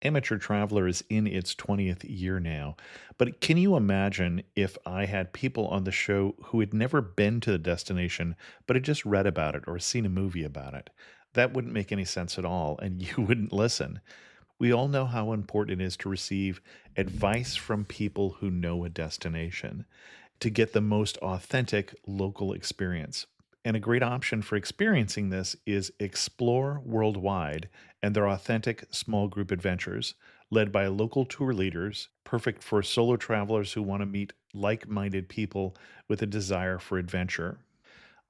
Amateur Traveler is in its 20th year now, but can you imagine if I had people on the show who had never been to the destination, but had just read about it or seen a movie about it? That wouldn't make any sense at all, and you wouldn't listen. We all know how important it is to receive advice from people who know a destination to get the most authentic local experience. And a great option for experiencing this is Explore Worldwide and their authentic small group adventures, led by local tour leaders, perfect for solo travelers who want to meet like minded people with a desire for adventure.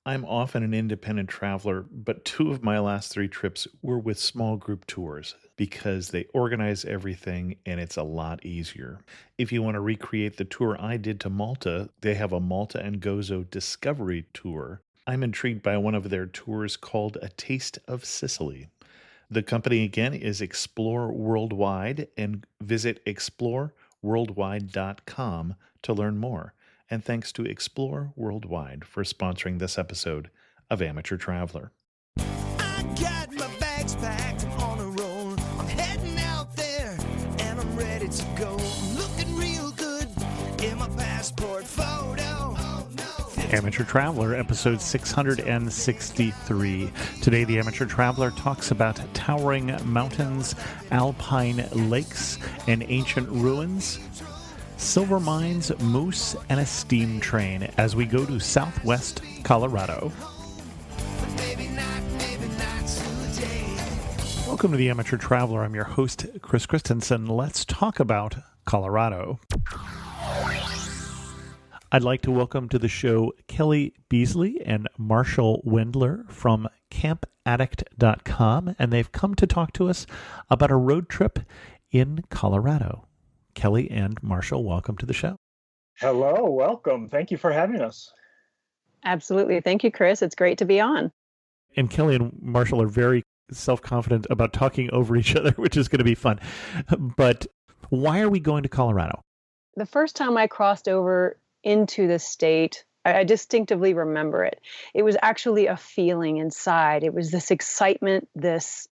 I'm often an independent traveler, but two of my last three trips were with small group tours because they organize everything and it's a lot easier. If you want to recreate the tour I did to Malta, they have a Malta and Gozo Discovery Tour. I'm intrigued by one of their tours called A Taste of Sicily. The company again is Explore Worldwide, and visit exploreworldwide.com to learn more. And thanks to Explore Worldwide for sponsoring this episode of Amateur Traveler. I got my bags packed, I'm on a roll. I'm heading out there and I'm ready to go. I'm looking real good in my passport photo. Amateur Traveler, episode 663. Today, the Amateur Traveler talks about towering mountains, alpine lakes, and ancient ruins, silver mines, moose, and a steam train as we go to southwest Colorado. Welcome to the Amateur Traveler. I'm your host, Chris Christensen. Let's talk about Colorado. I'd like to welcome to the show Kelly Beasley and Marshall Wendler from campaddict.com, and they've come to talk to us about a road trip in Colorado. Kelly and Marshall, welcome to the show. Hello, welcome. Thank you for having us. Absolutely. Thank you, Chris. It's great to be on. And Kelly and Marshall are very self-confident about talking over each other, which is going to be fun. But why are we going to Colorado? The first time I crossed over into the state, I distinctively remember it. It was actually a feeling inside. It was this excitement, this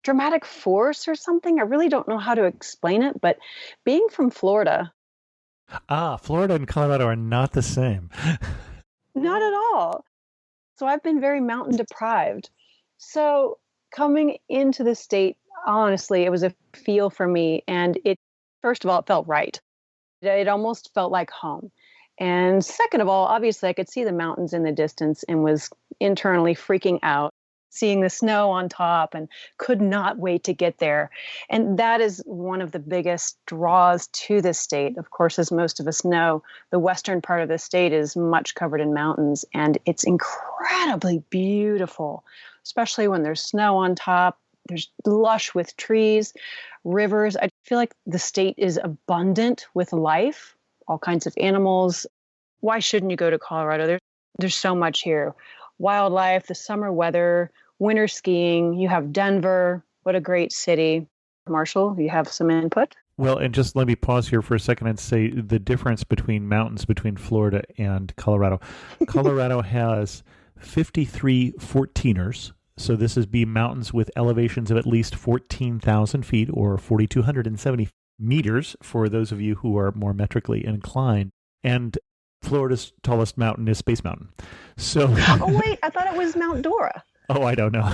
dramatic force or something. I really don't know how to explain it, but being from Florida. Florida and Colorado are not the same. Not at all. So I've been very mountain deprived. So coming into the state, honestly, it was a feel for me. And first of all, it felt right. It almost felt like home. And second of all, obviously, I could see the mountains in the distance and was internally freaking out, seeing the snow on top and could not wait to get there. And that is one of the biggest draws to this state. Of course, as most of us know, the western part of the state is much covered in mountains, and it's incredibly beautiful, especially when there's snow on top. There's lush with trees, rivers. I feel like the state is abundant with life. All kinds of animals. Why shouldn't you go to Colorado? There's so much here. Wildlife, the summer weather, winter skiing. You have Denver. What a great city. Marshall, you have some input? Well, and just let me pause here for a second and say the difference between mountains between Florida and Colorado. Colorado has 53 14ers. So this is mountains with elevations of at least 14,000 feet or 4,270 meters for those of you who are more metrically inclined. And Florida's tallest mountain is Space Mountain. So oh, wait, I thought it was Mount Dora. Oh, I don't know.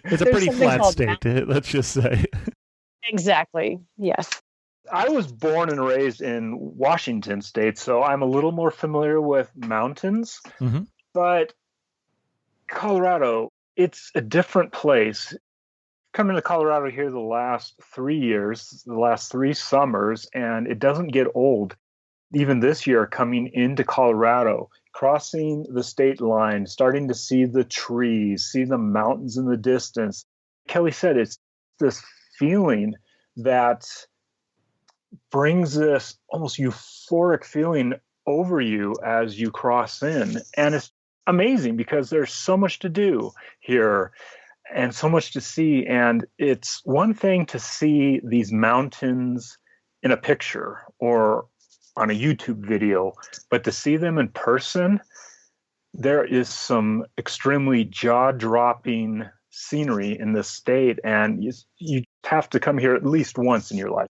It's a pretty flat state, let's just say. Exactly, yes. I was born and raised in Washington State, so I'm a little more familiar with mountains. Mm-hmm. But Colorado, it's a different place. Coming to Colorado here the last 3 years, the last 3 summers, and it doesn't get old. Even this year, coming into Colorado, crossing the state line, starting to see the trees, see the mountains in the distance. Kelly said it's this feeling that brings this almost euphoric feeling over you as you cross in. And it's amazing because there's so much to do here. And so much to see. And it's one thing to see these mountains in a picture or on a YouTube video, but to see them in person, there is some extremely jaw-dropping scenery in this state, and you have to come here at least once in your life.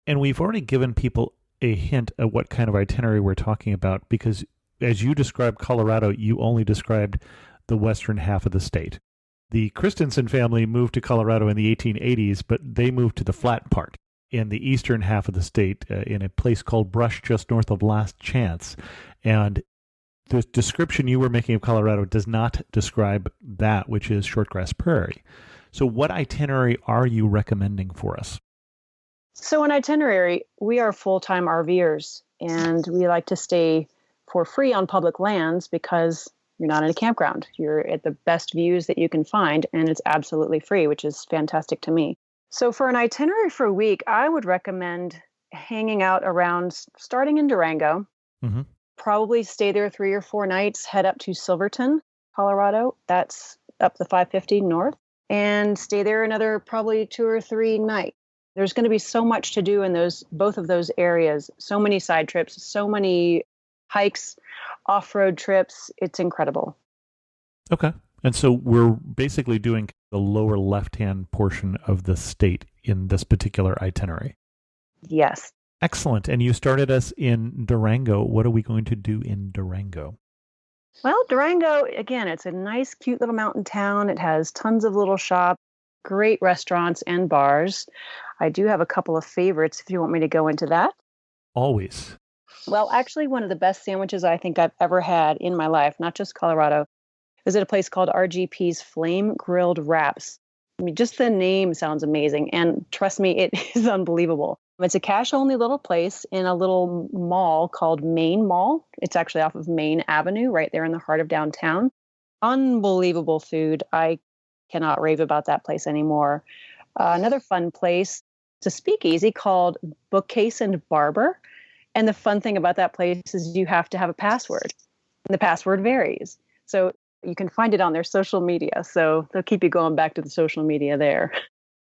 And we've already given people a hint at what kind of itinerary we're talking about, because as you described Colorado, you only described the western half of the state. The Christensen family moved to Colorado in the 1880s, but they moved to the flat part in the eastern half of the state in a place called Brush just north of Last Chance. And the description you were making of Colorado does not describe that, which is shortgrass prairie. So what itinerary are you recommending for us? So an itinerary, we are full-time RVers, and we like to stay for free on public lands because you're not in a campground. You're at the best views that you can find, and it's absolutely free, which is fantastic to me. So for an itinerary for a week, I would recommend hanging out around, starting in Durango, probably stay there 3 or 4 nights, head up to Silverton, Colorado. That's up the 550 north, and stay there another probably 2 or 3 nights. There's going to be so much to do in both of those areas. So many side trips, so many hikes, off-road trips. It's incredible. Okay. And so we're basically doing the lower left-hand portion of the state in this particular itinerary. Yes. Excellent. And you started us in Durango. What are we going to do in Durango? Well, Durango, again, it's a nice, cute little mountain town. It has tons of little shops, great restaurants and bars. I do have a couple of favorites if you want me to go into that. Always. Well, actually, one of the best sandwiches I think I've ever had in my life, not just Colorado, is at a place called RGP's Flame Grilled Wraps. I mean, just the name sounds amazing. And trust me, it is unbelievable. It's a cash-only little place in a little mall called Main Mall. It's actually off of Main Avenue, right there in the heart of downtown. Unbelievable food. I cannot rave about that place anymore. Another fun place, it's a speakeasy called Bookcase and Barber. And the fun thing about that place is you have to have a password. And the password varies. So you can find it on their social media. So they'll keep you going back to the social media there.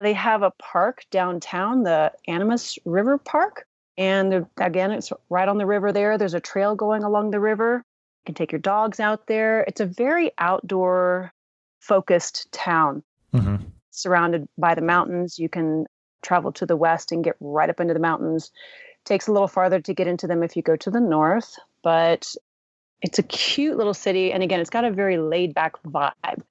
They have a park downtown, the Animas River Park. And again, it's right on the river there. There's a trail going along the river. You can take your dogs out there. It's a very outdoor focused town. Surrounded by the mountains. You can travel to the west and get right up into the mountains. Takes a little farther to get into them if you go to the north, but it's a cute little city. And again, it's got a very laid back vibe.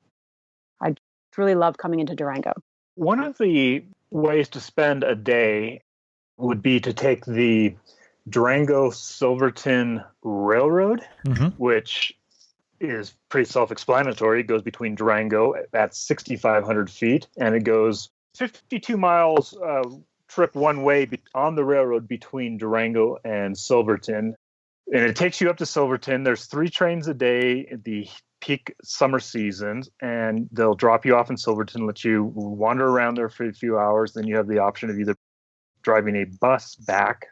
I really love coming into Durango. One of the ways to spend a day would be to take the Durango Silverton Railroad, which is pretty self-explanatory. It goes between Durango at 6,500 feet, and it goes 52 miles trip one way on the railroad between Durango and Silverton. And it takes you up to Silverton. There's 3 trains a day at the peak summer seasons, and they'll drop you off in Silverton, let you wander around there for a few hours. Then you have the option of either driving a bus back,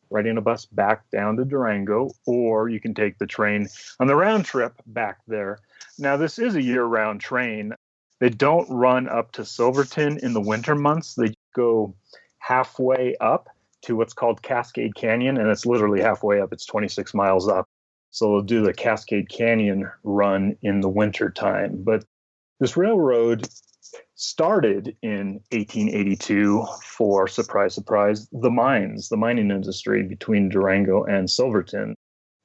riding a bus back down to Durango, or you can take the train on the round trip back there. Now, this is a year-round train. They don't run up to Silverton in the winter months. They go halfway up to what's called Cascade Canyon, and it's literally halfway up. It's 26 miles up. So they'll do the Cascade Canyon run in the winter time. But this railroad started in 1882 for, surprise, surprise, the mining industry between Durango and Silverton.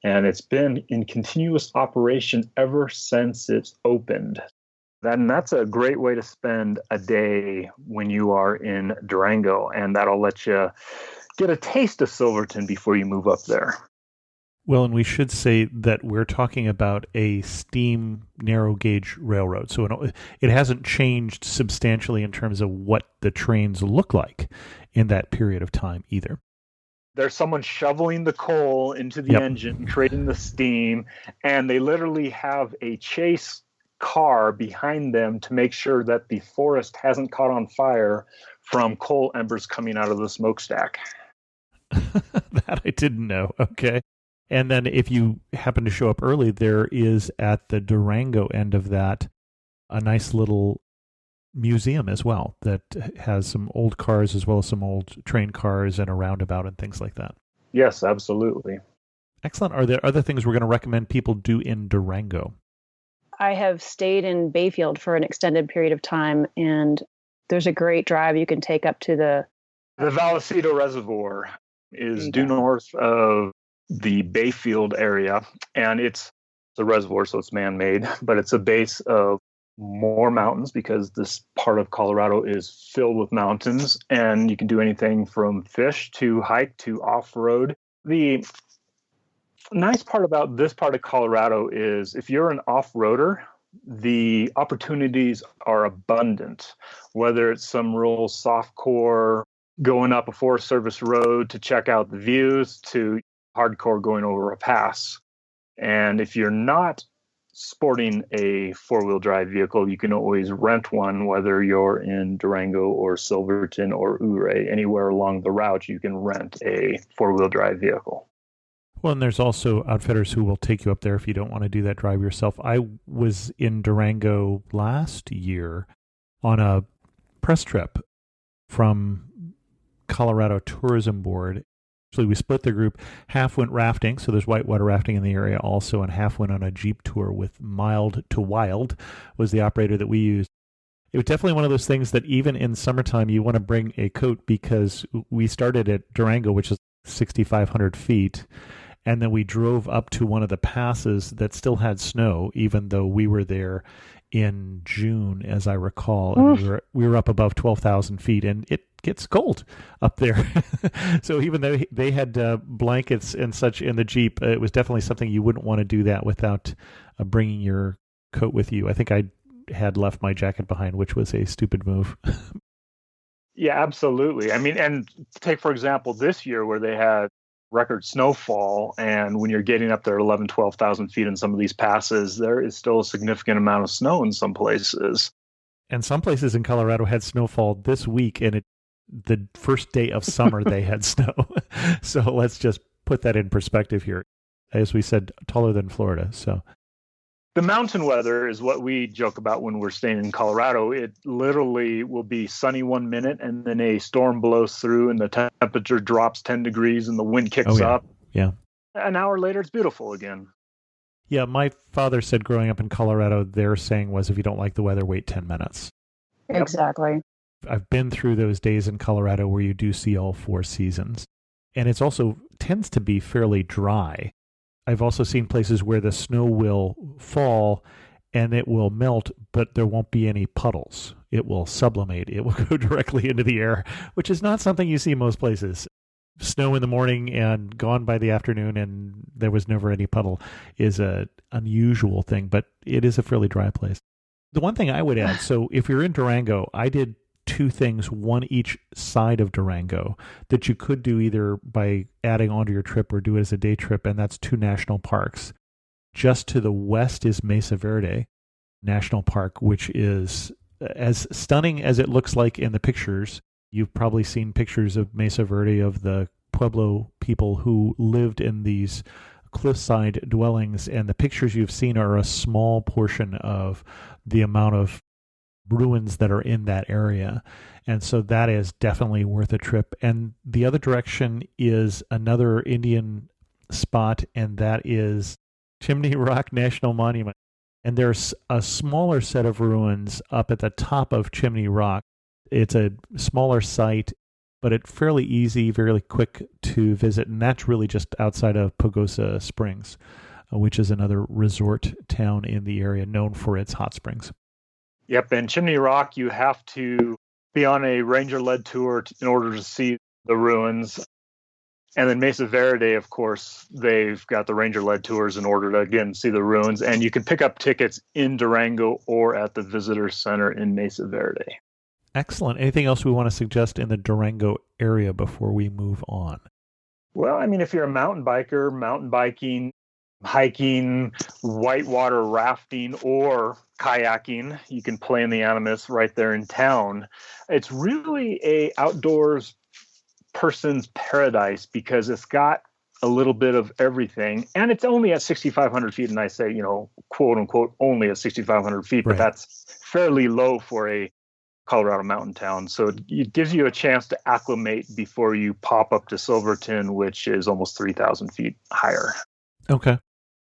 And it's been in continuous operation ever since it's opened. And that's a great way to spend a day when you are in Durango, and that'll let you get a taste of Silverton before you move up there. Well, and we should say that we're talking about a steam narrow gauge railroad. So it hasn't changed substantially in terms of what the trains look like in that period of time either. There's someone shoveling the coal into the engine, creating the steam, and they literally have a chase car behind them to make sure that the forest hasn't caught on fire from coal embers coming out of the smokestack. That I didn't know. Okay. And then if you happen to show up early, there is at the Durango end of that a nice little museum as well that has some old cars as well as some old train cars and a roundabout and things like that. Yes, absolutely. Excellent. Are there other things we're going to recommend people do in Durango? I have stayed in Bayfield for an extended period of time, and there's a great drive you can take up to the Vallecito Reservoir is due go. north of the Bayfield area, and it's a reservoir, so it's man-made, but it's a base of more mountains because this part of Colorado is filled with mountains, and you can do anything from fish to hike to off-road. The nice part about this part of Colorado is if you're an off-roader, the opportunities are abundant, whether it's some real softcore going up a Forest Service road to check out the views to hardcore going over a pass. And if you're not sporting a four-wheel drive vehicle, you can always rent one, whether you're in Durango or Silverton or Ouray, anywhere along the route, you can rent a four-wheel drive vehicle. Well, and there's also outfitters who will take you up there if you don't want to do that drive yourself. I was in Durango last year on a press trip from Colorado Tourism Board. Actually, we split the group. Half went rafting, so there's whitewater rafting in the area also, and half went on a Jeep tour with Mild to Wild was the operator that we used. It was definitely one of those things that even in summertime you want to bring a coat, because we started at Durango, which is 6,500 feet, and then we drove up to one of the passes that still had snow, even though we were there in June, as I recall, and we were up above 12,000 feet, and it gets cold up there. So even though they had blankets and such in the Jeep, it was definitely something you wouldn't want to do that without bringing your coat with you. I think I had left my jacket behind, which was a stupid move. Yeah, absolutely. I mean, and take, for example, this year where they had record snowfall, and when you're getting up there 11, 12,000 feet in some of these passes, there is still a significant amount of snow in some places. And some places in Colorado had snowfall this week, and the first day of summer they had snow. So let's just put that in perspective here. As we said, taller than Florida. So the mountain weather is what we joke about when we're staying in Colorado. It literally will be sunny 1 minute, and then a storm blows through and the temperature drops 10 degrees and the wind kicks up. Yeah. An hour later, it's beautiful again. Yeah, my father said growing up in Colorado, their saying was, if you don't like the weather, wait 10 minutes. Exactly. I've been through those days in Colorado where you do see all four seasons. And it's also tends to be fairly dry. I've also seen places where the snow will fall and it will melt, but there won't be any puddles. It will sublimate. It will go directly into the air, which is not something you see most places. Snow in the morning and gone by the afternoon and there was never any puddle is an unusual thing, but it is a fairly dry place. The one thing I would add, so if you're in Durango, I did two things, one each side of Durango, that you could do either by adding onto your trip or do it as a day trip, and that's two national parks. Just to the west is Mesa Verde National Park, which is as stunning as it looks like in the pictures. You've probably seen pictures of Mesa Verde of the Pueblo people who lived in these cliffside dwellings, and the pictures you've seen are a small portion of the amount of ruins that are in that area. And so that is definitely worth a trip. And the other direction is another Indian spot, and that is Chimney Rock National Monument. And there's a smaller set of ruins up at the top of Chimney Rock. It's a smaller site, but it's fairly easy, very quick to visit. And that's really just outside of Pagosa Springs, which is another resort town in the area known for its hot springs. Yep, and Chimney Rock, you have to be on a ranger-led tour in order to see the ruins. And then Mesa Verde, of course, they've got the ranger-led tours in order to, again, see the ruins. And you can pick up tickets in Durango or at the Visitor Center in Mesa Verde. Excellent. Anything else we want to suggest in the Durango area before we move on? Well, I mean, if you're a mountain biker, mountain biking, hiking, whitewater rafting, or kayaking, you can play in the Animas right there in town. It's really a outdoors person's paradise because it's got a little bit of everything, and it's only at 6,500 feet. And I say, quote unquote, only at 6,500 feet, but that's fairly low for a Colorado mountain town. So it gives you a chance to acclimate before you pop up to Silverton, which is almost 3,000 feet higher. Okay.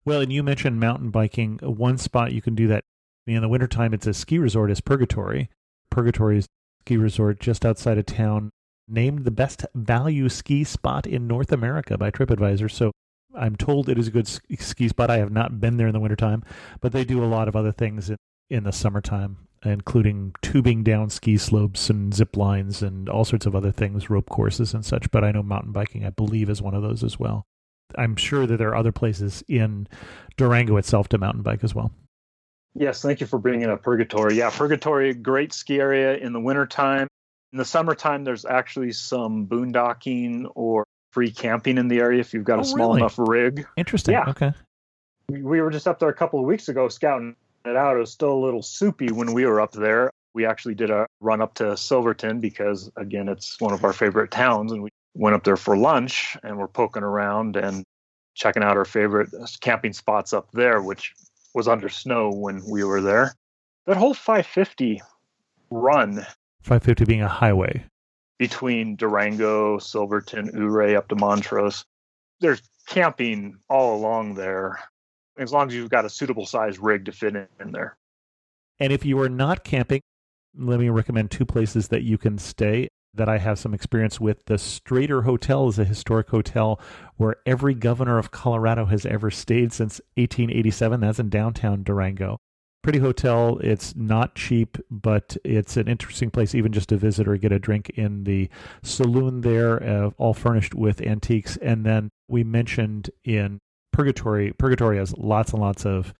Well, and you mentioned mountain biking. One spot you can do that in the wintertime, it's a ski resort, is Purgatory. Purgatory is a ski resort just outside of town, named the best value ski spot in North America by TripAdvisor. So I'm told it is a good ski spot. I have not been there in the wintertime, but they do a lot of other things in the summertime, including tubing down ski slopes and zip lines and all sorts of other things, rope courses and such. But I know mountain biking, I believe, is one of those as well. I'm sure that there are other places in Durango itself to mountain bike as well. Yes, thank you for bringing up Purgatory. Yeah, Purgatory, great ski area in the wintertime. In the summertime, there's actually some boondocking or free camping in the area if you've got a small enough rig. Interesting. Yeah. Okay. We were just up there a couple of weeks ago scouting it out. It was still a little soupy when we were up there. We actually did a run up to Silverton because, again, it's one of our favorite towns. And we went up there for lunch and we're poking around and checking out our favorite camping spots up there, which was under snow when we were there. That whole 550 run. 550 being a highway. Between Durango, Silverton, Ouray, up to Montrose. There's camping all along there, as long as you've got a suitable size rig to fit in there. And if you are not camping, let me recommend two places that you can stay that I have some experience with. The Strater Hotel is a historic hotel where every governor of Colorado has ever stayed since 1887. That's in downtown Durango. Pretty hotel. It's not cheap, but it's an interesting place even just to visit or get a drink in the saloon there, all furnished with antiques. And then we mentioned in Purgatory has lots and lots of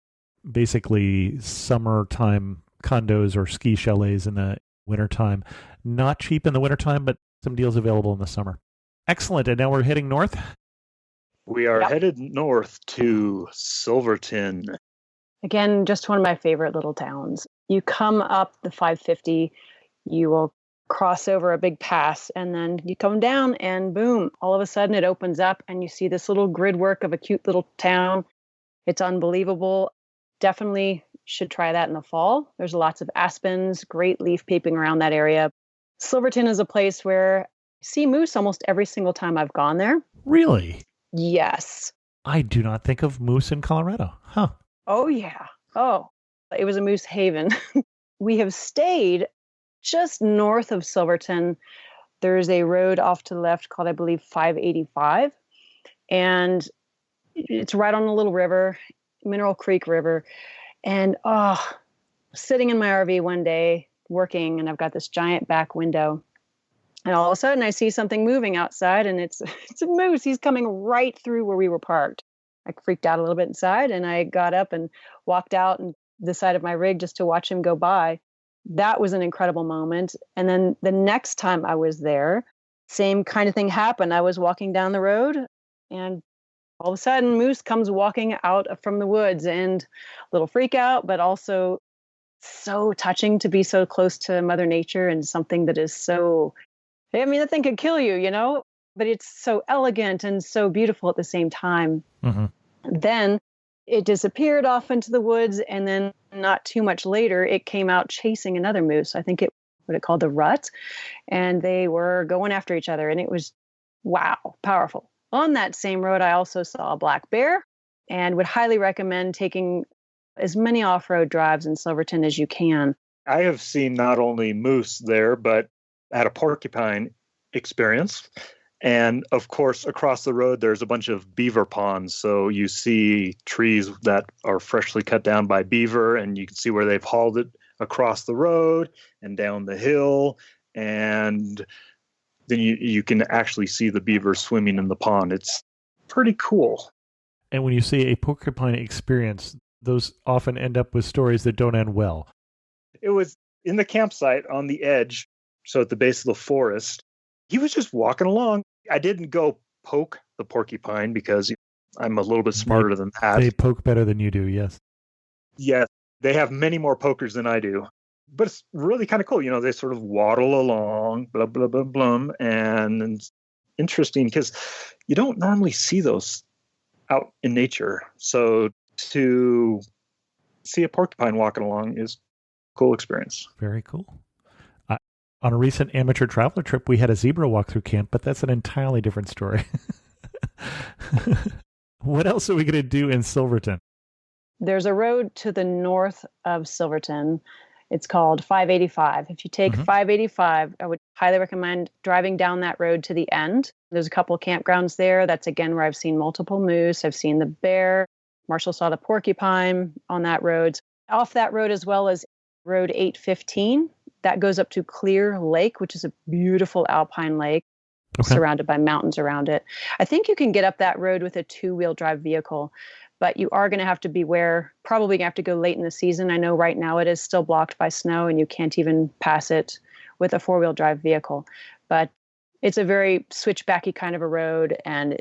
basically summertime condos or ski chalets in the wintertime. Not cheap in the wintertime, but some deals available in the summer. Excellent. And now we're heading north. We are headed north to Silverton. Again, just one of my favorite little towns. You come up the 550, you will cross over a big pass, and then you come down and boom, all of a sudden it opens up and you see this little grid work of a cute little town. It's unbelievable. Definitely should try that in the fall. There's lots of aspens, great leaf peeping around that area. Silverton is a place where I see moose almost every single time I've gone there. Really? Yes. I do not think of moose in Colorado. Huh. Oh, yeah. Oh, it was a moose haven. We have stayed just north of Silverton. There's a road off to the left called, I believe, 585. And it's right on a little river, Mineral Creek River. And sitting in my RV one day working, and I've got this giant back window. And all of a sudden I see something moving outside, and it's a moose. He's coming right through where we were parked. I freaked out a little bit inside, and I got up and walked out and the side of my rig just to watch him go by. That was an incredible moment. And then the next time I was there, same kind of thing happened. I was walking down the road, and all of a sudden moose comes walking out from the woods, and a little freak out, but also so touching to be so close to Mother Nature and something that is so, I mean, that thing could kill you, but it's so elegant and so beautiful at the same time. Mm-hmm. Then it disappeared off into the woods, and then not too much later, it came out chasing another moose. I think what it called the rut, and they were going after each other, and it was, wow, powerful. On that same road, I also saw a black bear, and would highly recommend taking as many off-road drives in Silverton as you can. I have seen not only moose there, but had a porcupine experience. And of course, across the road, there's a bunch of beaver ponds. So you see trees that are freshly cut down by beaver, and you can see where they've hauled it across the road and down the hill. And then you can actually see the beaver swimming in the pond. It's pretty cool. And when you see a porcupine experience, those often end up with stories that don't end well. It was in the campsite on the edge, so at the base of the forest. He was just walking along. I didn't go poke the porcupine because I'm a little bit smarter than that. They poke better than you do, yes. Yes, they have many more pokers than I do. But it's really kind of cool. They sort of waddle along, blah, blah, blah, blah. And it's interesting because you don't normally see those out in nature. So to see a porcupine walking along is a cool experience. Very cool. On a recent amateur traveler trip, we had a zebra walk through camp, but that's an entirely different story. What else are we going to do in Silverton? There's a road to the north of Silverton. It's called 585. If you take 585, I would highly recommend driving down that road to the end. There's a couple of campgrounds there. That's again where I've seen multiple moose. I've seen the bear. Marshall saw the porcupine on that road. Off that road, as well as Road 815, that goes up to Clear Lake, which is a beautiful alpine lake surrounded by mountains around it. I think you can get up that road with a 2-wheel drive vehicle, but you are going to have to beware. Probably going to have to go late in the season. I know right now it is still blocked by snow and you can't even pass it with a 4-wheel drive vehicle. But it's a very switchbacky kind of a road, and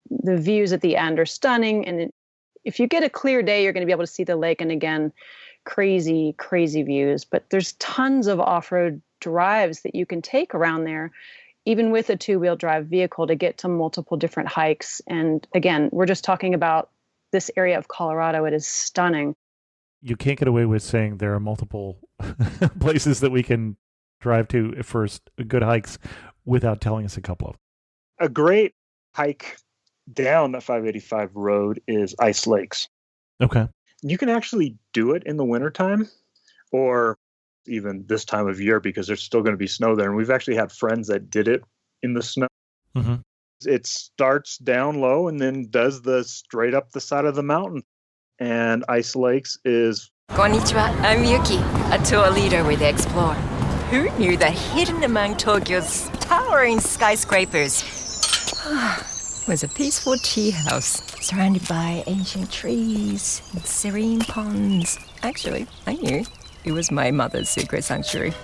the views at the end are stunning. And if you get a clear day, you're going to be able to see the lake. And again, crazy, crazy views. But there's tons of off-road drives that you can take around there, even with a 2-wheel drive vehicle, to get to multiple different hikes. And again, we're just talking about this area of Colorado. It is stunning. You can't get away with saying there are multiple places that we can drive to for good hikes without telling us a couple of them. A great hike down that 585 road is Ice Lakes. Okay. You can actually do it in the wintertime or even this time of year because there's still going to be snow there. And we've actually had friends that did it in the snow. Mm-hmm. It starts down low and then does the straight up the side of the mountain. And Ice Lakes is... Konnichiwa, I'm Yuki, a tour leader with Explore. Who knew that hidden among Tokyo's towering skyscrapers was a peaceful tea house surrounded by ancient trees and serene ponds? Actually, I knew. It was my mother's secret sanctuary.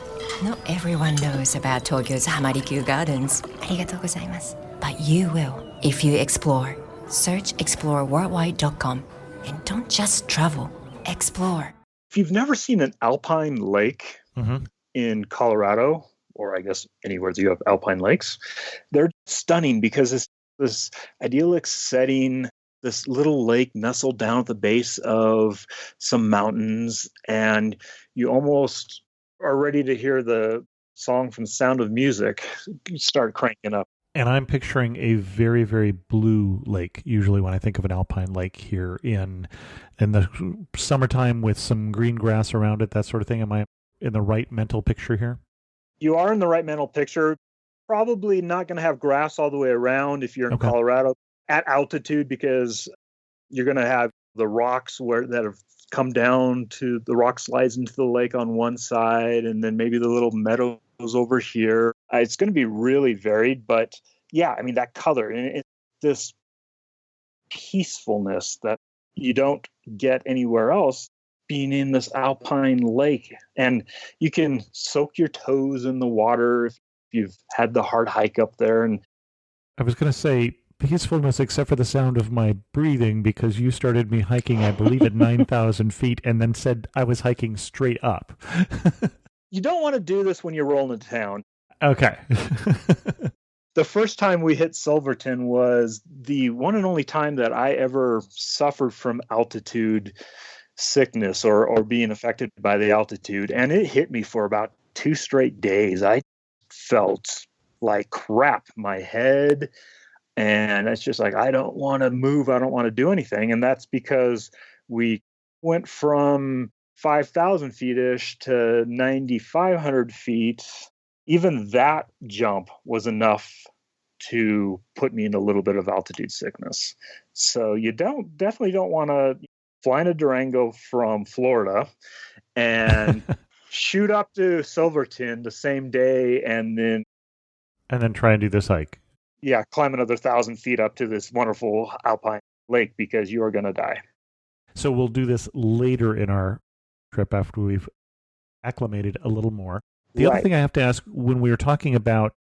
Not everyone knows about Tokyo's Hamarikyu Gardens. Arigatou gozaimasu. But you will if you explore. Search exploreworldwide.com and don't just travel, explore. If you've never seen an alpine lake in Colorado, or I guess anywhere that you have alpine lakes, they're stunning because it's this idyllic setting, this little lake nestled down at the base of some mountains, and you almost are ready to hear the song from Sound of Music start cranking up. And I'm picturing a very, very blue lake, usually when I think of an alpine lake here in the summertime with some green grass around it, that sort of thing. Am I in the right mental picture here? You are in the right mental picture. Probably not going to have grass all the way around if you're in Colorado at altitude, because you're going to have the rocks that have come down to the rock slides into the lake on one side, and then maybe the little meadows over here. It's going to be really varied, but yeah, I mean, that color and it's this peacefulness that you don't get anywhere else being in this alpine lake. And you can soak your toes in the water if you've had the hard hike up there. And I was going to say peacefulness except for the sound of my breathing, because you started me hiking, I believe, at 9,000 feet and then said I was hiking straight up. You don't want to do this when you're rolling into town. Okay. The first time we hit Silverton was the one and only time that I ever suffered from altitude sickness or being affected by the altitude. And it hit me for about 2 straight days. I felt like crap, my head. And it's just like, I don't want to move. I don't want to do anything. And that's because we went from 5,000 feet-ish to 9,500 feet. Even that jump was enough to put me in a little bit of altitude sickness. So you definitely don't want to fly into Durango from Florida and shoot up to Silverton the same day and then try and do this hike. Yeah, climb another 1,000 feet up to this wonderful alpine lake, because you are going to die. So we'll do this later in our trip after we've acclimated a little more. The other thing I have to ask, when we were talking about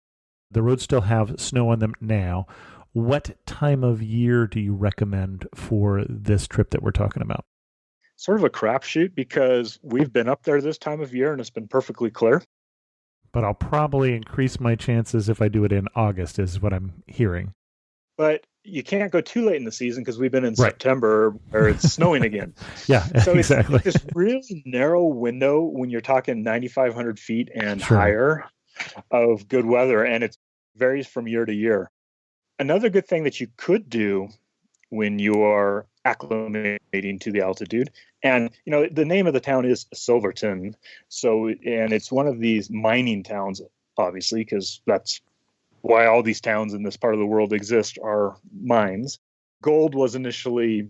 the roads still have snow on them now, what time of year do you recommend for this trip that we're talking about? Sort of a crapshoot, because we've been up there this time of year and it's been perfectly clear. But I'll probably increase my chances if I do it in August, is what I'm hearing. But you can't go too late in the season, because we've been in September where it's snowing again. Yeah, so exactly. It's this really narrow window when you're talking 9,500 feet and higher of good weather, and it varies from year to year. Another good thing that you could do when you are acclimating to the altitude. And, the name of the town is Silverton. So, and it's one of these mining towns, obviously, because that's why all these towns in this part of the world exist, are mines. Gold was initially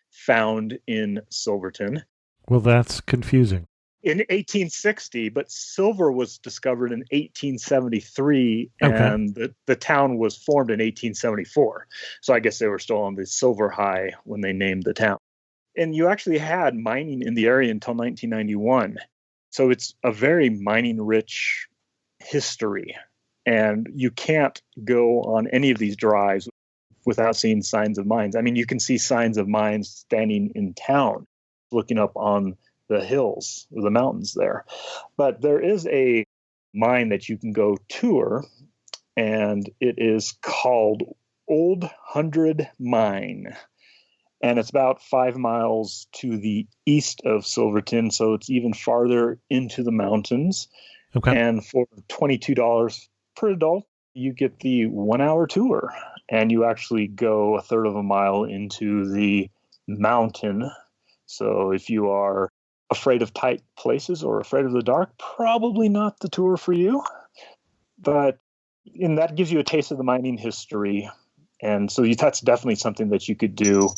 found in Silverton. Well, that's confusing. In 1860, but silver was discovered in 1873, and the town was formed in 1874. So I guess they were still on the silver high when they named the town. And you actually had mining in the area until 1991. So it's a very mining-rich history. And you can't go on any of these drives without seeing signs of mines. I mean, you can see signs of mines standing in town, looking up on the hills or the mountains there. But there is a mine that you can go tour, and it is called Old 100 Mine. And it's about 5 miles to the east of Silverton, so it's even farther into the mountains. Okay. And for $22 per adult, you get the 1-hour tour, and you actually go a third of a mile into the mountain. So if you are afraid of tight places or afraid of the dark, probably not the tour for you. But that gives you a taste of the mining history. And so that's definitely something that you could do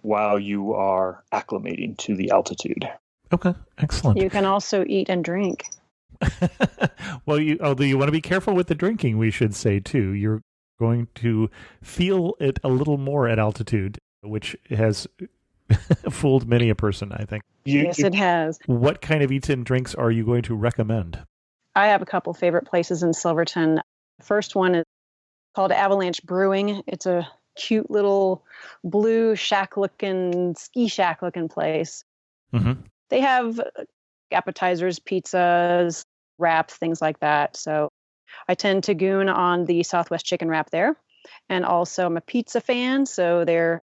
while you are acclimating to the altitude. Okay, excellent. You can also eat and drink. Well, although you want to be careful with the drinking, we should say, too. You're going to feel it a little more at altitude, which has fooled many a person, I think. Yes, it has. What kind of eats and drinks are you going to recommend? I have a couple favorite places in Silverton. The first one is called Avalanche Brewing. It's a cute little blue ski shack looking place. Mm-hmm. They have appetizers, pizzas, wraps, things like that. So I tend to goon on the Southwest chicken wrap there. And also I'm a pizza fan. So they're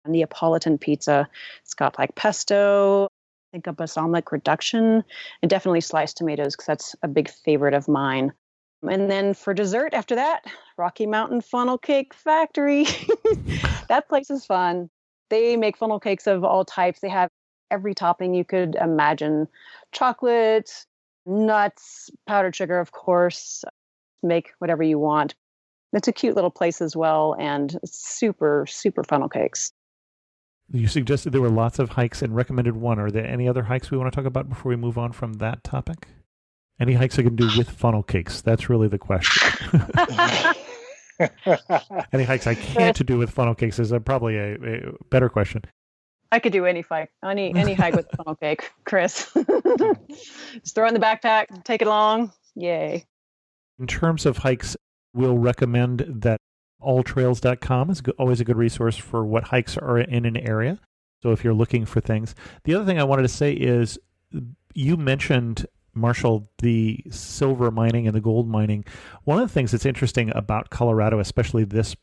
Neapolitan pizza. It's got like pesto, I think a balsamic reduction, and definitely sliced tomatoes, because that's a big favorite of mine. And then for dessert after that, Rocky Mountain Funnel Cake Factory. That place is fun. They make funnel cakes of all types. They have every topping you could imagine. Chocolate, nuts, powdered sugar, of course. Make whatever you want. It's a cute little place as well, and super, super funnel cakes. You suggested there were lots of hikes and recommended one. Are there any other hikes we want to talk about before we move on from that topic? Any hikes I can do with funnel cakes? That's really the question. Any hikes I can't do with funnel cakes is probably a better question. I could do any hike with funnel cake, Chris. Just throw it in the backpack, take it along. Yay. In terms of hikes, we'll recommend that alltrails.com is always a good resource for what hikes are in an area. So if you're looking for things. The other thing I wanted to say is you mentioned, Marshall, the silver mining and the gold mining. One of the things that's interesting about Colorado, especially this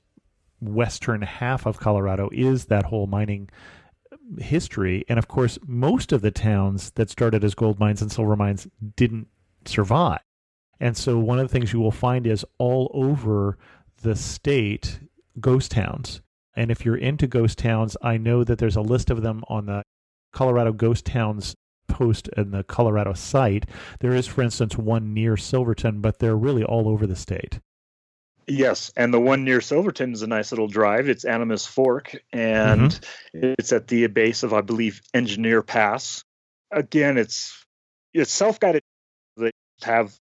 western half of Colorado, is that whole mining history. And of course, most of the towns that started as gold mines and silver mines didn't survive. And so one of the things you will find is all over the state, ghost towns. And if you're into ghost towns, I know that there's a list of them on the Colorado Ghost Towns post in the Colorado site. There is, for instance, one near Silverton, but they're really all over the state. Yes, and the one near Silverton is a nice little drive. It's Animas Fork, and it's at the base of, I believe, Engineer Pass. Again, it's self-guided. They have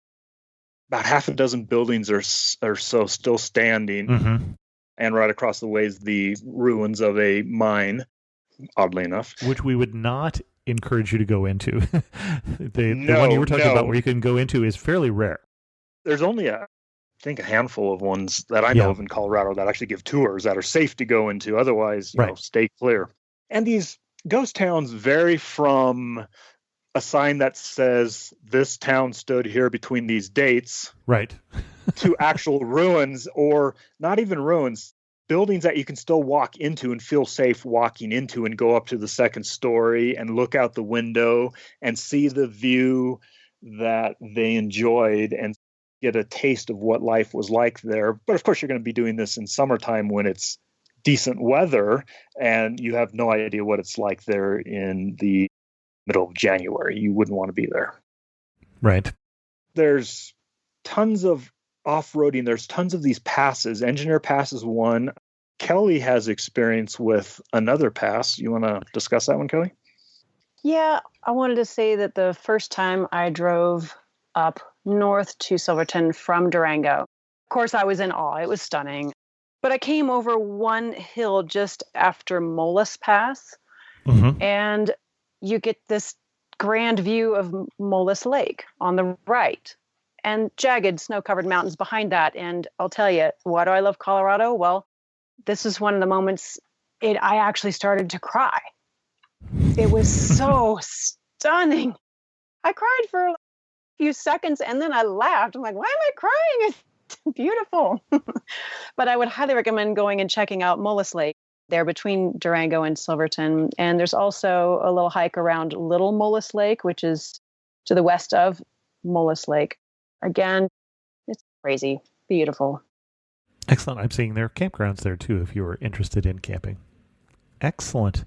about half a dozen buildings or so still standing, and right across the way is the ruins of a mine, oddly enough. Which we would not encourage you to go into. The one you were talking about where you can go into is fairly rare. There's only I think a handful of ones that I know of in Colorado that actually give tours that are safe to go into. Otherwise, you know, stay clear. And these ghost towns vary from a sign that says this town stood here between these dates, right, to actual ruins, or not even ruins, buildings that you can still walk into and feel safe walking into, and go up to the second story and look out the window and see the view that they enjoyed and get a taste of what life was like there. But of course, you're going to be doing this in summertime when it's decent weather, and you have no idea what it's like there in the middle of January. You wouldn't want to be there. Right. There's tons of off-roading. There's tons of these passes. Engineer Pass is one. Kelly has experience with another pass. You want to discuss that one, Kelly? Yeah, I wanted to say that the first time I drove up north to Silverton from Durango, of course, I was in awe. It was stunning. But I came over one hill just after Molus Pass, and you get this grand view of Molus Lake on the right and jagged snow-covered mountains behind that. And I'll tell you, why do I love Colorado? Well, this is one of the moments I actually started to cry. It was so stunning. I cried for a few seconds and then I laughed. I'm like, why am I crying? It's beautiful. But I would highly recommend going and checking out Molus Lake. They're between Durango and Silverton. And there's also a little hike around Little Molus Lake, which is to the west of Molus Lake. Again, it's crazy. Beautiful. Excellent. I'm seeing there are campgrounds there too if you're interested in camping. Excellent.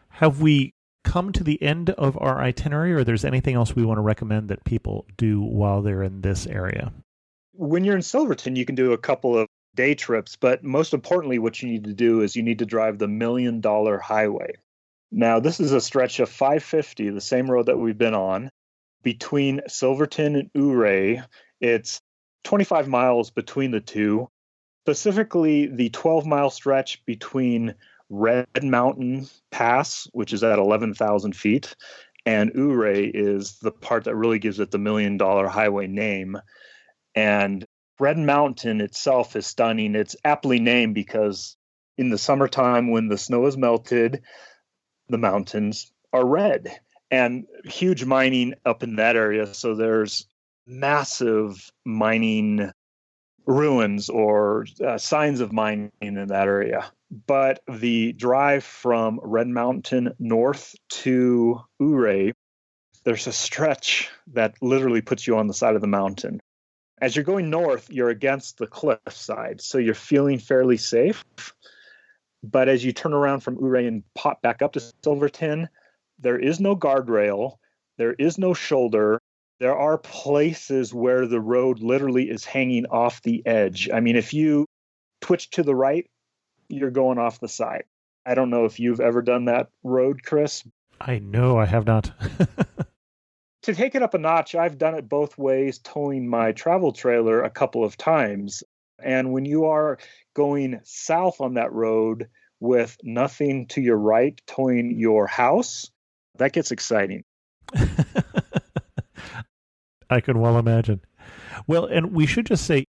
Have we come to the end of our itinerary, or there's anything else we want to recommend that people do while they're in this area? When you're in Silverton, you can do a couple of day trips, but most importantly, what you need to do is you need to drive the $1 Million Highway. Now, this is a stretch of 550, the same road that we've been on, between Silverton and Ouray. It's 25 miles between the two, specifically the 12-mile stretch between Red Mountain Pass, which is at 11,000 feet, and Ouray is the part that really gives it the $1 Million Highway name. And Red Mountain itself is stunning. It's aptly named because in the summertime, when the snow is melted, the mountains are red, and huge mining up in that area. So there's massive mining ruins or signs of mining in that area. But the drive from Red Mountain north to Ouray, there's a stretch that literally puts you on the side of the mountain. As you're going north, you're against the cliff side, so you're feeling fairly safe. But as you turn around from Ouray and pop back up to Silverton, there is no guardrail, there is no shoulder. There are places where the road literally is hanging off the edge. I mean, if you twitch to the right, you're going off the side. I don't know if you've ever done that road, Chris. I know I have not. To take it up a notch, I've done it both ways, towing my travel trailer a couple of times. And when you are going south on that road with nothing to your right, towing your house, that gets exciting. I can well imagine. Well, and we should just say,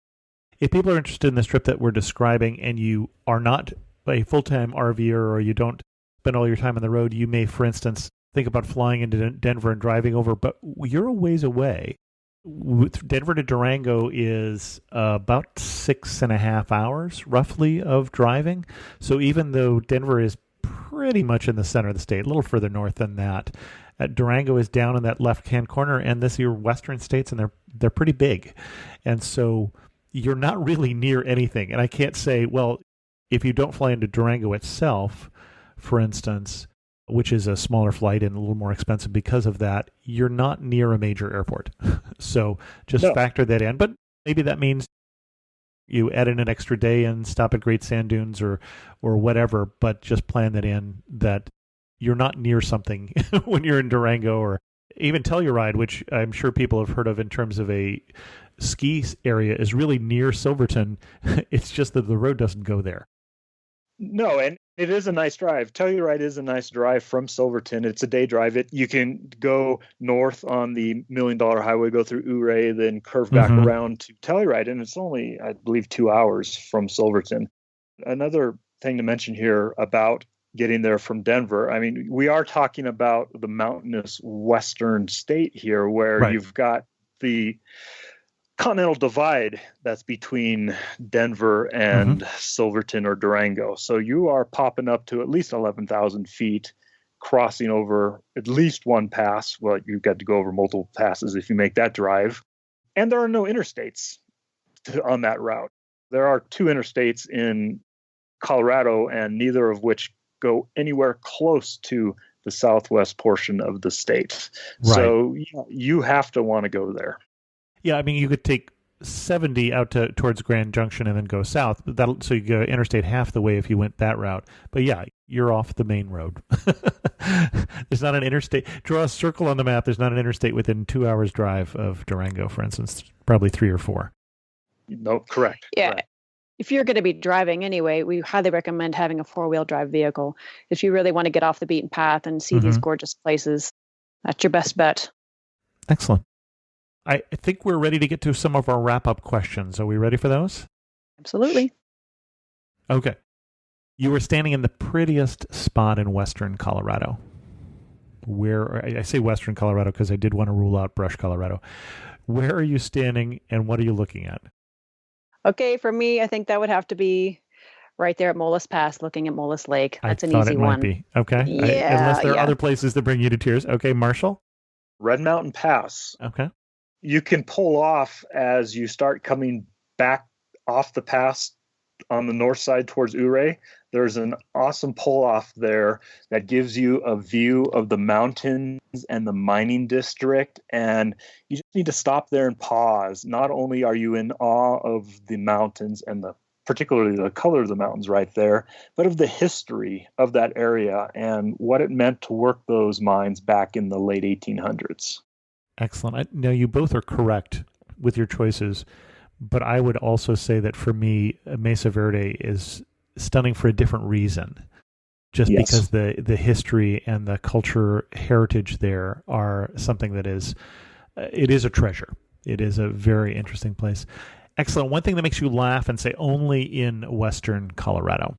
if people are interested in this trip that we're describing and you are not a full-time RVer or you don't spend all your time on the road, you may, for instance, think about flying into Denver and driving over, but you're a ways away. Denver to Durango is about 6.5 hours, roughly, of driving. So even though Denver is pretty much in the center of the state, a little further north than that, Durango is down in that left-hand corner, and this are your western states, and they're pretty big. And so you're not really near anything. And I can't say, well, if you don't fly into Durango itself, for instance, which is a smaller flight and a little more expensive because of that, you're not near a major airport. So just factor that in. But maybe that means you add in an extra day and stop at Great Sand Dunes or whatever, but just plan that in, that you're not near something when you're in Durango, or even Telluride, which I'm sure people have heard of in terms of a ski area, is really near Silverton. It's just that the road doesn't go there. No, and it is a nice drive. Telluride is a nice drive from Silverton. It's a day drive. You can go north on the $1 Million Highway, go through Ouray, then curve back around to Telluride, and it's only, I believe, 2 hours from Silverton. Another thing to mention here about getting there from Denver, I mean, we are talking about the mountainous western state here, where you've got the continental divide that's between Denver and Silverton or Durango. So you are popping up to at least 11,000 feet, crossing over at least one pass. Well, you've got to go over multiple passes if you make that drive. And there are no interstates on that route. There are 2 interstates in Colorado, and neither of which go anywhere close to the southwest portion of the state. Right. So you have to want to go there. Yeah, I mean, you could take 70 out towards Grand Junction and then go south. So you go interstate half the way if you went that route. But yeah, you're off the main road. There's not an interstate. Draw a circle on the map. There's not an interstate within 2 hours drive of Durango, for instance. Probably 3 or 4. No, correct. Yeah. Correct. If you're going to be driving anyway, we highly recommend having a 4-wheel drive vehicle. If you really want to get off the beaten path and see these gorgeous places, that's your best bet. Excellent. I think we're ready to get to some of our wrap-up questions. Are we ready for those? Absolutely. Okay. You were standing in the prettiest spot in western Colorado. Where I say western Colorado because I did want to rule out Brush, Colorado. Where are you standing and what are you looking at? Okay, for me, I think that would have to be right there at Mollis Pass, looking at Mollis Lake. That's an I thought easy it one. might be. Okay. Yeah, unless there are yeah. other places that bring you to tears. Okay, Marshall? Red Mountain Pass. Okay. You can pull off as you start coming back off the pass on the north side towards Ouray. There's an awesome pull off there that gives you a view of the mountains and the mining district. And you just need to stop there and pause. Not only are you in awe of the mountains and particularly the color of the mountains right there, but of the history of that area and what it meant to work those mines back in the late 1800s. Excellent. Now, you both are correct with your choices, but I would also say that for me, Mesa Verde is stunning for a different reason. Just Yes. because the history and the culture heritage there are something that is, it is a treasure. It is a very interesting place. Excellent. One thing that makes you laugh and say only in Western Colorado.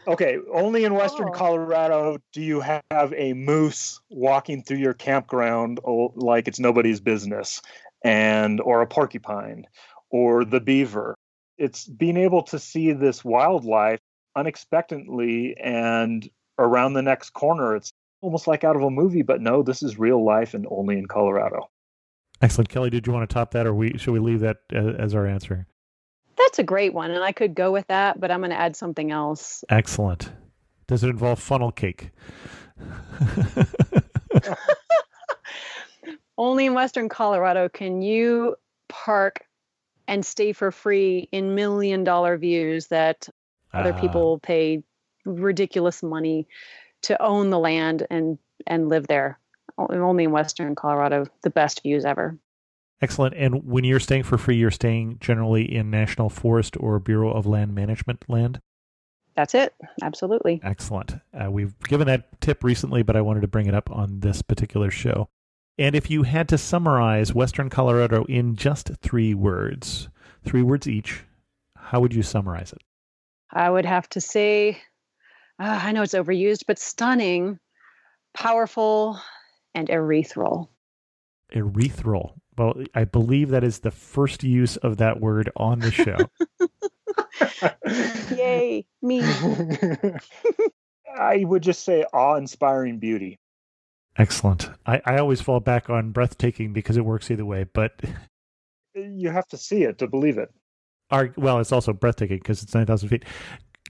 Okay, only in Western Oh. Colorado do you have a moose walking through your campground like it's nobody's business, or a porcupine, or the beaver. It's being able to see this wildlife unexpectedly and around the next corner. It's almost like out of a movie, but no, this is real life and only in Colorado. Excellent. Kelly, did you want to top that, or should we leave that as our answer? That's a great one, and I could go with that, but I'm going to add something else. Excellent. Does it involve funnel cake? Only in Western Colorado can you park and stay for free in $1 million views that other people pay ridiculous money to own the land and live there. Only in Western Colorado, the best views ever. Excellent. And when you're staying for free, you're staying generally in National Forest or Bureau of Land Management land? That's it. Absolutely. Excellent. We've given that tip recently, but I wanted to bring it up on this particular show. And if you had to summarize Western Colorado in just 3 words each, how would you summarize it? I would have to say, I know it's overused, but stunning, powerful, and erythral. Erythral. Well, I believe that is the first use of that word on the show. Yay, me. I would just say awe-inspiring beauty. Excellent. I always fall back on breathtaking because it works either way, but You have to see it to believe it. well, it's also breathtaking because it's 9,000 feet.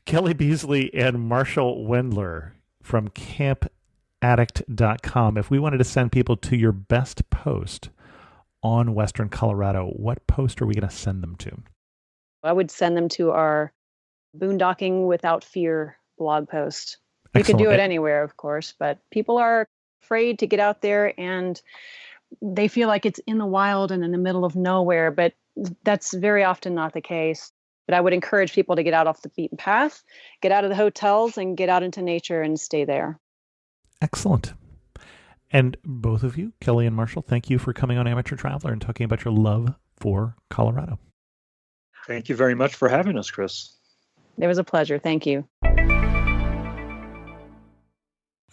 Kelly Beasley and Marshall Wendler from campaddict.com. If we wanted to send people to your best post on Western Colorado, what post are we going to send them to? I would send them to our Boondocking Without Fear blog post. You can do it anywhere, of course, but people are afraid to get out there and they feel like it's in the wild and in the middle of nowhere, but that's very often not the case. But I would encourage people to get out off the beaten path, get out of the hotels and get out into nature and stay there. Excellent. And both of you, Kelly and Marshall, thank you for coming on Amateur Traveler and talking about your love for Colorado. Thank you very much for having us, Chris. It was a pleasure. Thank you.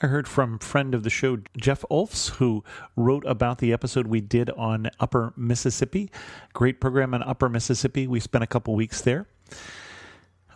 I heard from friend of the show, Jeff Ulfs, who wrote about the episode we did on Upper Mississippi. Great program on Upper Mississippi. We spent a couple weeks there.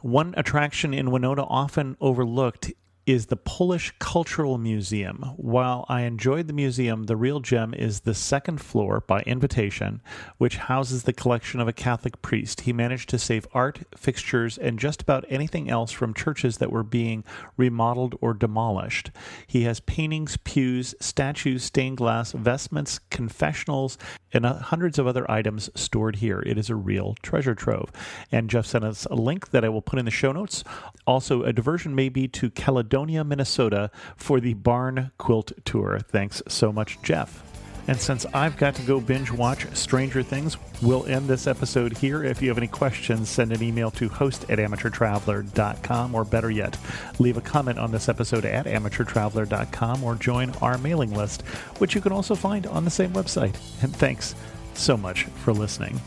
One attraction in Winona often overlooked is the Polish Cultural Museum. While I enjoyed the museum, the real gem is the second floor, by invitation, which houses the collection of a Catholic priest. He managed to save art, fixtures, and just about anything else from churches that were being remodeled or demolished. He has paintings, pews, statues, stained glass, vestments, confessionals, and hundreds of other items stored here. It is a real treasure trove. And Jeff sent us a link that I will put in the show notes. Also, a diversion may be to Caledonia, Minnesota for the Barn Quilt Tour. Thanks so much, Jeff. And since I've got to go binge watch Stranger Things, we'll end this episode here. If you have any questions, send an email to host@amateurtraveler.com, or better yet, leave a comment on this episode at amateurtraveler.com, or join our mailing list, which you can also find on the same website. And thanks so much for listening.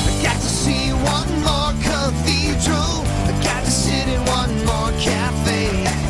I got to see one more cathedral. I got to sit in one more cafe.